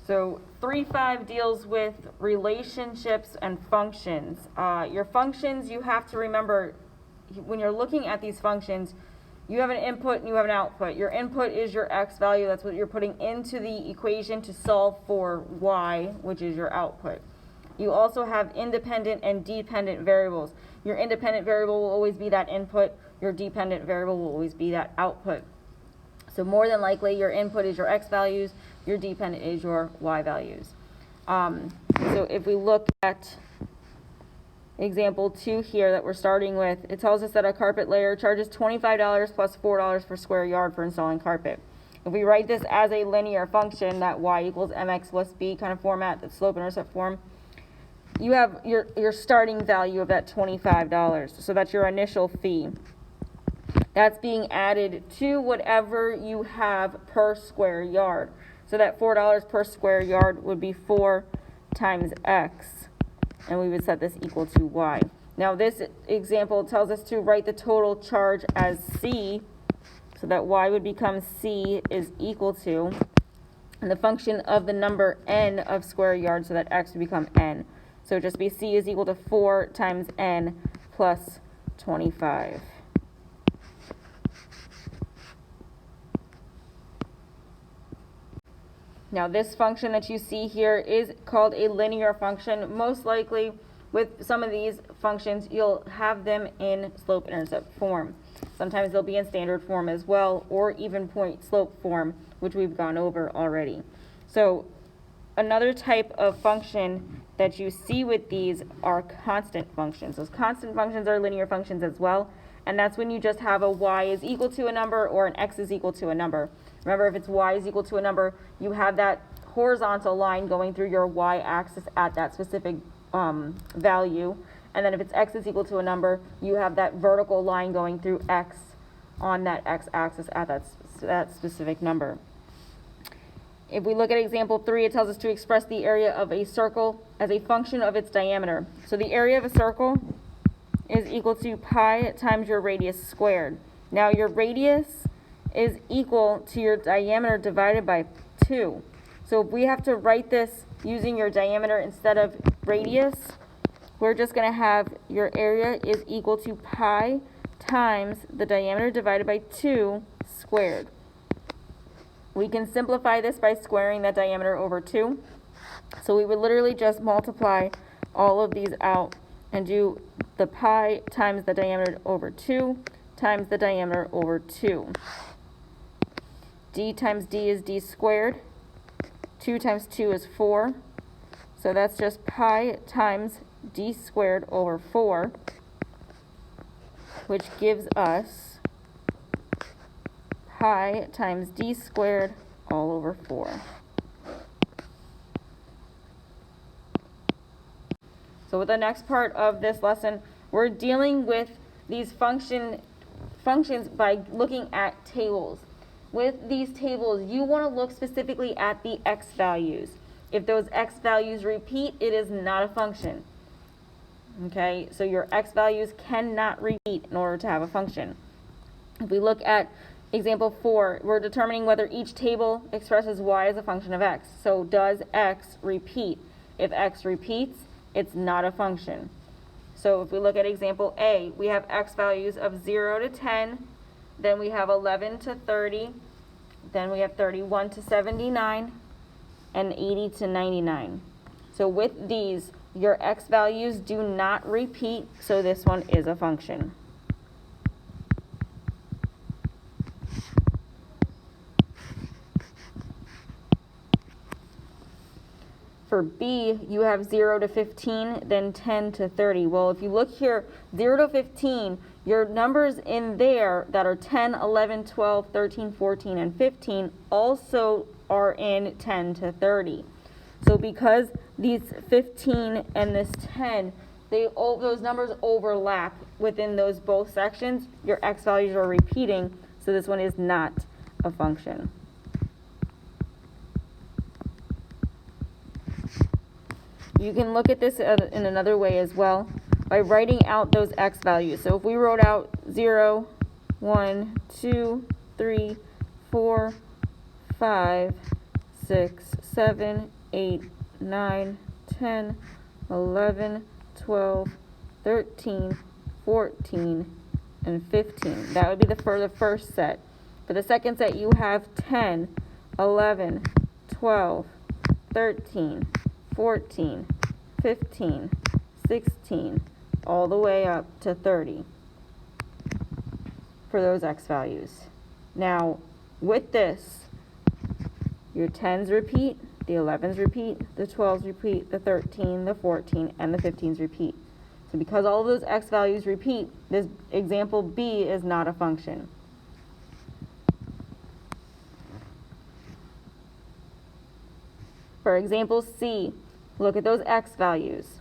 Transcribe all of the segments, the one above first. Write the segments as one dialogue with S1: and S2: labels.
S1: So 3.5 deals with relationships and functions. Your functions, you have to remember, when you're looking at these functions, you have an input and you have an output. Your input is your x value. That's what you're putting into the equation to solve for y, which is your output. You also have independent and dependent variables. Your independent variable will always be that input. Your dependent variable will always be that output. So more than likely, your input is your x values, your dependent is your y values. So if we look at example 2 here that we're starting with, it tells us that a carpet layer charges $25 plus $4 per square yard for installing carpet. If we write this as a linear function, that y equals mx plus b kind of format, that slope-intercept form, you have your starting value of that $25. So that's your initial fee. That's being added to whatever you have per square yard. So that $4 per square yard would be 4 times x, and we would set this equal to y. Now this example tells us to write the total charge as c, so that y would become c is equal to, and the function of the number n of square yards, so that x would become n. So it'd just be c is equal to 4 times n plus 25. Now this function that you see here is called a linear function. Most likely with some of these functions you'll have them in slope-intercept form. Sometimes they'll be in standard form as well, or even point-slope form, which we've gone over already. So another type of function that you see with these are constant functions. Those constant functions are linear functions as well, and that's when you just have a y is equal to a number or an x is equal to a number. Remember, if it's y is equal to a number, you have that horizontal line going through your y-axis at that specific value. And then if it's x is equal to a number, you have that vertical line going through x on that x-axis at that specific number. If we look at example 3, it tells us to express the area of a circle as a function of its diameter. So the area of a circle is equal to pi times your radius squared. Now your radius is equal to your diameter divided by 2. So if we have to write this using your diameter instead of radius, we're just going to have your area is equal to pi times the diameter divided by 2 squared. We can simplify this by squaring that diameter over 2. So we would literally just multiply all of these out and do the pi times the diameter over 2 times the diameter over 2. D times d is d squared. 2 times 2 is 4. So that's just pi times d squared over 4, which gives us pi times d squared all over 4. So with the next part of this lesson, we're dealing with these functions by looking at tables. With these tables, you want to look specifically at the x values. If those x values repeat, it is not a function. Okay, so your x values cannot repeat in order to have a function. If we look at example 4, we're determining whether each table expresses y as a function of x. So does x repeat? If x repeats, it's not a function. So if we look at example A, we have x values of 0 to 10, then we have 11 to 30, then we have 31 to 79, and 80 to 99. So with these, your x values do not repeat, so this one is a function. For B, you have 0 to 15, then 10 to 30. Well, if you look here, 0 to 15, your numbers in there that are 10, 11, 12, 13, 14, and 15 also are in 10 to 30. So because these 15 and this 10, those numbers overlap within those both sections, your x values are repeating, so this one is not a function. You can look at this in another way as well by writing out those x values. So if we wrote out 0, 1, 2, 3, 4, 5, 6, 7, 8, 9, 10, 11, 12, 13, 14, and 15. That would be for the first set. For the second set, you have 10, 11, 12, 13, 14, 15, 16, all the way up to 30 for those x values. Now, with this, your 10s repeat, the 11s repeat, the 12s repeat, the 13, the 14, and the 15s repeat. So because all of those x values repeat, this example B is not a function. For example C, look at those x values.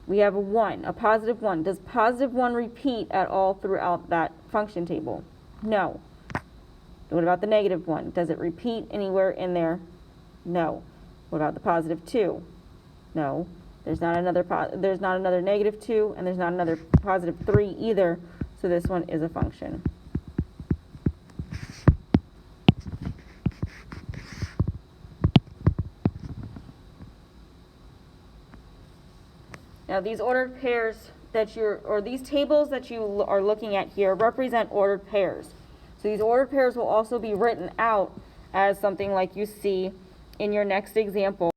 S1: We have a 1, a positive 1. Does positive 1 repeat at all throughout that function table? No. What about the negative 1? Does it repeat anywhere in there? No. What about the positive 2? No. There's not another negative 2, and there's not another positive 3 either, so this one is a function. Now these ordered pairs these tables that you are looking at here represent ordered pairs. So these ordered pairs will also be written out as something like you see in your next example,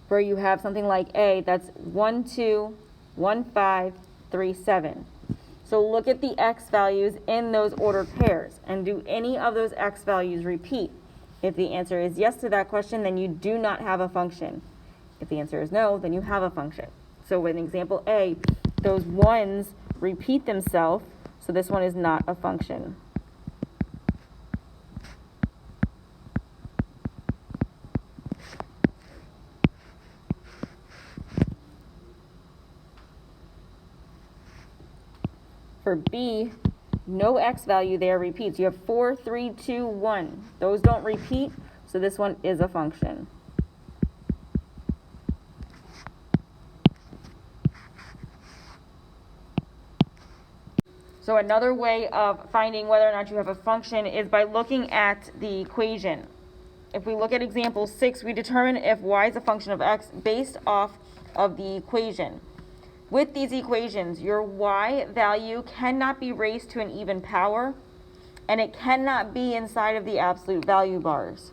S1: where you have something like A, that's 1, 2, 1, 5, 3, 7. So look at the x values in those ordered pairs, and do any of those x values repeat? If the answer is yes to that question, then you do not have a function. If the answer is no, then you have a function. So in example A, those 1s repeat themselves, so this one is not a function. For B, no x value there repeats. You have 4, 3, 2, 1. Those don't repeat, so this one is a function. So another way of finding whether or not you have a function is by looking at the equation. If we look at example 6, we determine if y is a function of x based off of the equation. With these equations, your y value cannot be raised to an even power, and it cannot be inside of the absolute value bars.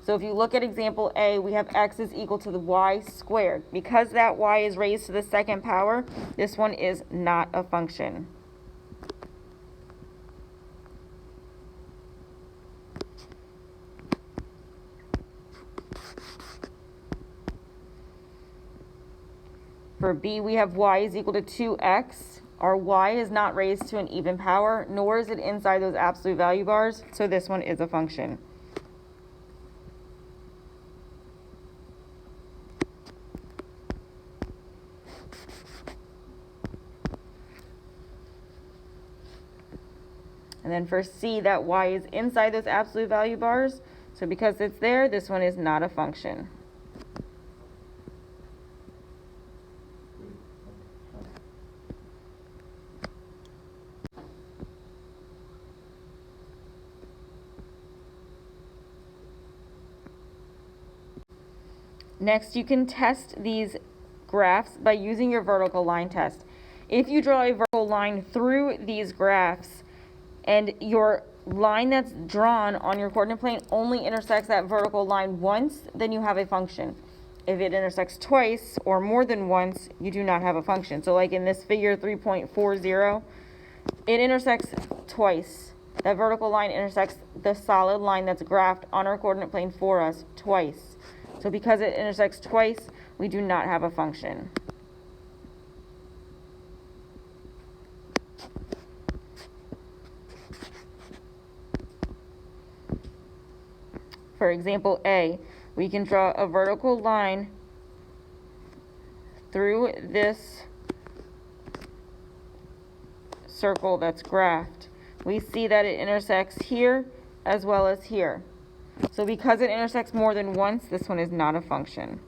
S1: So if you look at example A, we have x is equal to the y squared. Because that y is raised to the second power, this one is not a function. For B, we have y is equal to 2x. Our y is not raised to an even power, nor is it inside those absolute value bars, so this one is a function. And then for C, that y is inside those absolute value bars, so because it's there, this one is not a function. Next, you can test these graphs by using your vertical line test. If you draw a vertical line through these graphs and your line that's drawn on your coordinate plane only intersects that vertical line once, then you have a function. If it intersects twice or more than once, you do not have a function. So like in this figure 3.40, it intersects twice. That vertical line intersects the solid line that's graphed on our coordinate plane for us twice. So because it intersects twice, we do not have a function. For example A, we can draw a vertical line through this circle that's graphed. We see that it intersects here as well as here. So because it intersects more than once, this one is not a function.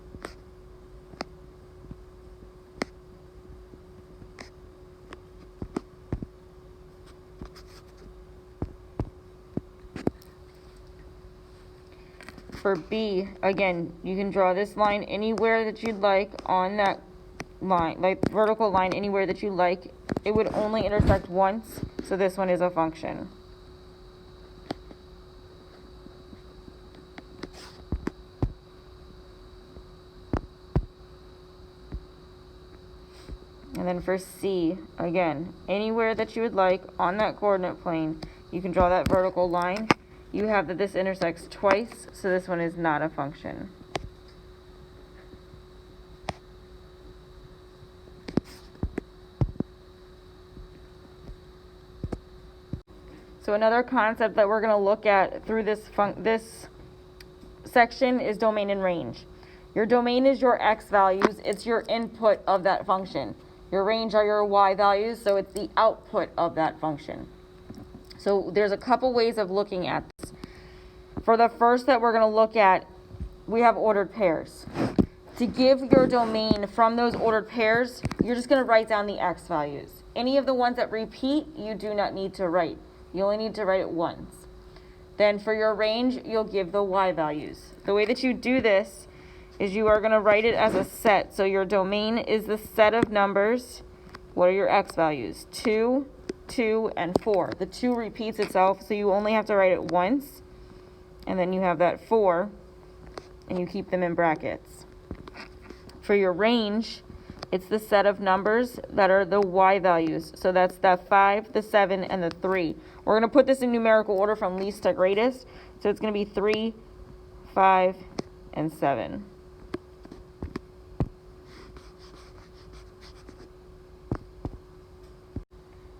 S1: For B, again, you can draw this line anywhere that you'd like on that line, like vertical line anywhere that you like. It would only intersect once, so this one is a function. And then for C, again, anywhere that you would like on that coordinate plane, you can draw that vertical line. You have that this intersects twice, so this one is not a function. So another concept that we're going to look at through this section is domain and range. Your domain is your x values. It's your input of that function. Your range are your y values, so it's the output of that function. So there's a couple ways of looking at this. For the first that we're going to look at, we have ordered pairs. To give your domain from those ordered pairs, you're just going to write down the x values. Any of the ones that repeat, you do not need to write. You only need to write it once. Then for your range, you'll give the y values. The way that you do this is you are going to write it as a set. So your domain is the set of numbers. What are your x values? 2, 2, and 4. The 2 repeats itself, so you only have to write it once. And then you have that 4, and you keep them in brackets. For your range, it's the set of numbers that are the y values. So that's the 5, the 7, and the 3. We're going to put this in numerical order from least to greatest. So it's going to be 3, 5, and 7.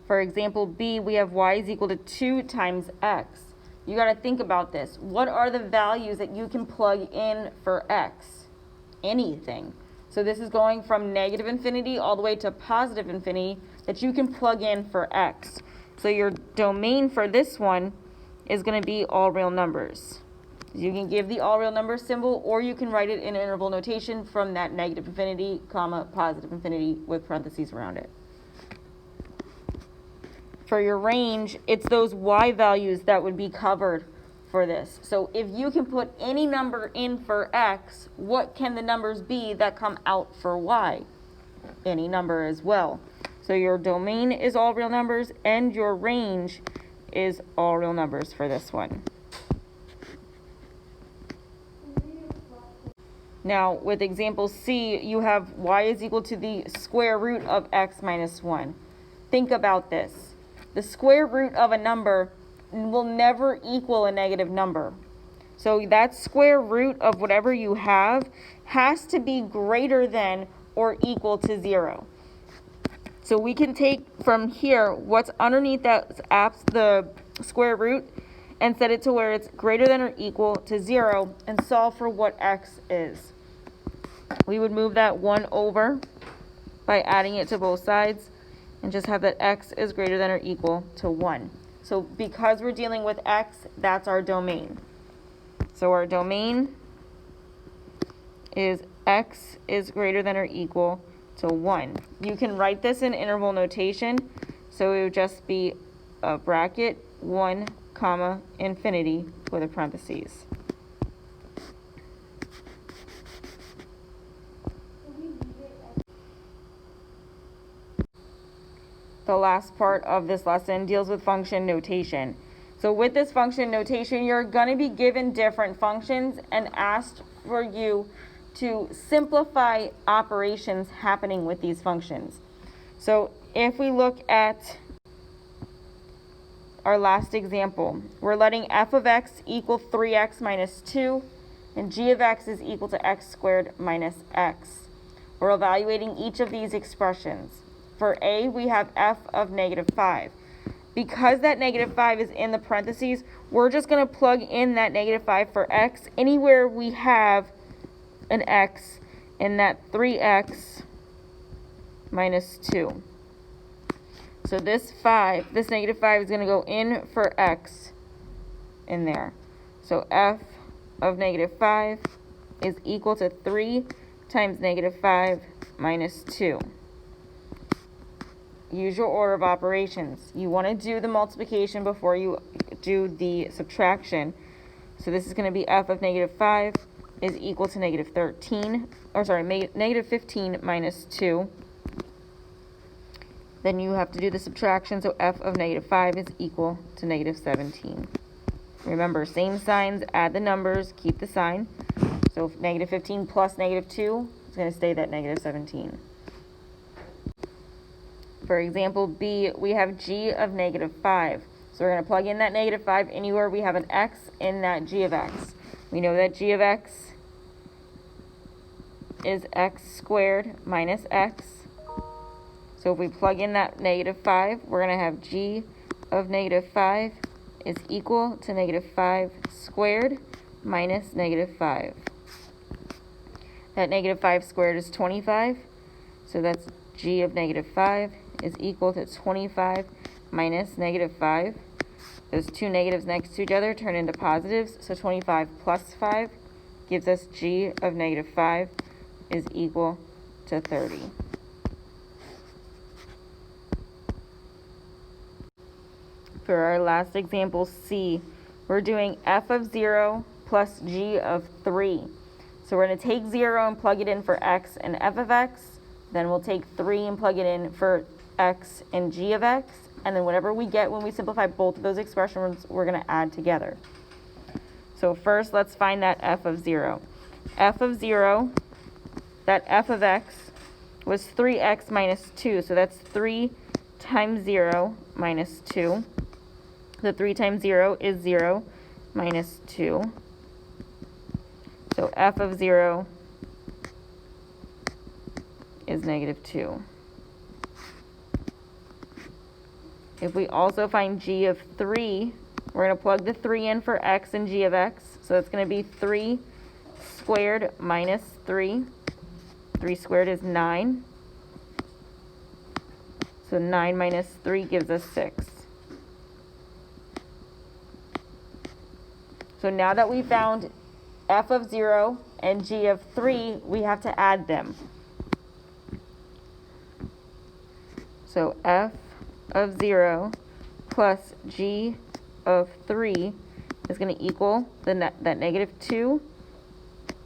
S1: For example B, we have y is equal to 2 times x. You got to think about this. What are the values that you can plug in for x? Anything. So this is going from negative infinity all the way to positive infinity that you can plug in for x. So your domain for this one is going to be all real numbers. You can give the all real number symbol, or you can write it in interval notation from that negative infinity, comma, positive infinity with parentheses around it. For your range, it's those y values that would be covered for this. So if you can put any number in for x, what can the numbers be that come out for y? Any number as well. So your domain is all real numbers, and your range is all real numbers for this one. Now, with example C, you have y is equal to the square root of x minus 1. Think about this. The square root of a number will never equal a negative number. So that square root of whatever you have has to be greater than or equal to 0. So we can take from here what's underneath the square root and set it to where it's greater than or equal to 0 and solve for what x is. We would move that 1 over by adding it to both sides and just have that x is greater than or equal to 1. So because we're dealing with x, that's our domain. So our domain is x is greater than or equal to 1. You can write this in interval notation, so it would just be a bracket 1, comma, infinity with a parentheses. The last part of this lesson deals with function notation. So with this function notation, you're going to be given different functions and asked for you to simplify operations happening with these functions. So if we look at our last example, we're letting f of x equal 3x minus 2, and g of x is equal to x squared minus x. We're evaluating each of these expressions. For a, we have f of negative 5. Because that negative 5 is in the parentheses, we're just going to plug in that negative 5 for x anywhere we have an x in that 3x minus 2. So this negative 5 is going to go in for x in there. So f of negative 5 is equal to 3 times negative 5 minus 2. Use your order of operations. You want to do the multiplication before you do the subtraction. So this is going to be f of negative 5 is equal to negative 13, or sorry, negative 15 minus 2. Then you have to do the subtraction, so f of negative 5 is equal to negative 17. Remember, same signs, add the numbers, keep the sign. So negative 15 plus negative 2 is going to stay that negative 17. For example B, we have g of negative 5. So we're going to plug in that negative 5 anywhere we have an x in that g of x. We know that g of x is x squared minus x. So if we plug in that negative 5, we're going to have g of negative 5 is equal to negative 5 squared minus negative 5. That negative 5 squared is 25. So that's g of negative 5 is equal to 25 minus negative 5. Those two negatives next to each other turn into positives. So 25 plus 5 gives us g of negative 5 is equal to 30. For our last example, C, we're doing f of 0 plus g of 3. So we're going to take 0 and plug it in for x and f of x. Then we'll take 3 and plug it in for x and g of x. And then whatever we get when we simplify both of those expressions, we're going to add together. So first, let's find that f of 0. F of 0, that f of x was 3x minus 2. So that's 3 times 0 minus 2. The 3 times 0 is 0 minus 2. So f of 0 is negative 2. If we also find g of 3, we're going to plug the 3 in for x and g of x. So it's going to be 3 squared minus 3. 3 squared is 9. So 9 minus 3 gives us 6. So now that we found f of 0 and g of 3, we have to add them. So f of 0 plus g of 3 is going to equal that negative 2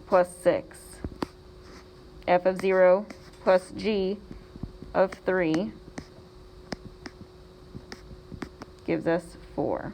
S1: plus 6. F of 0 plus g of 3 gives us 4.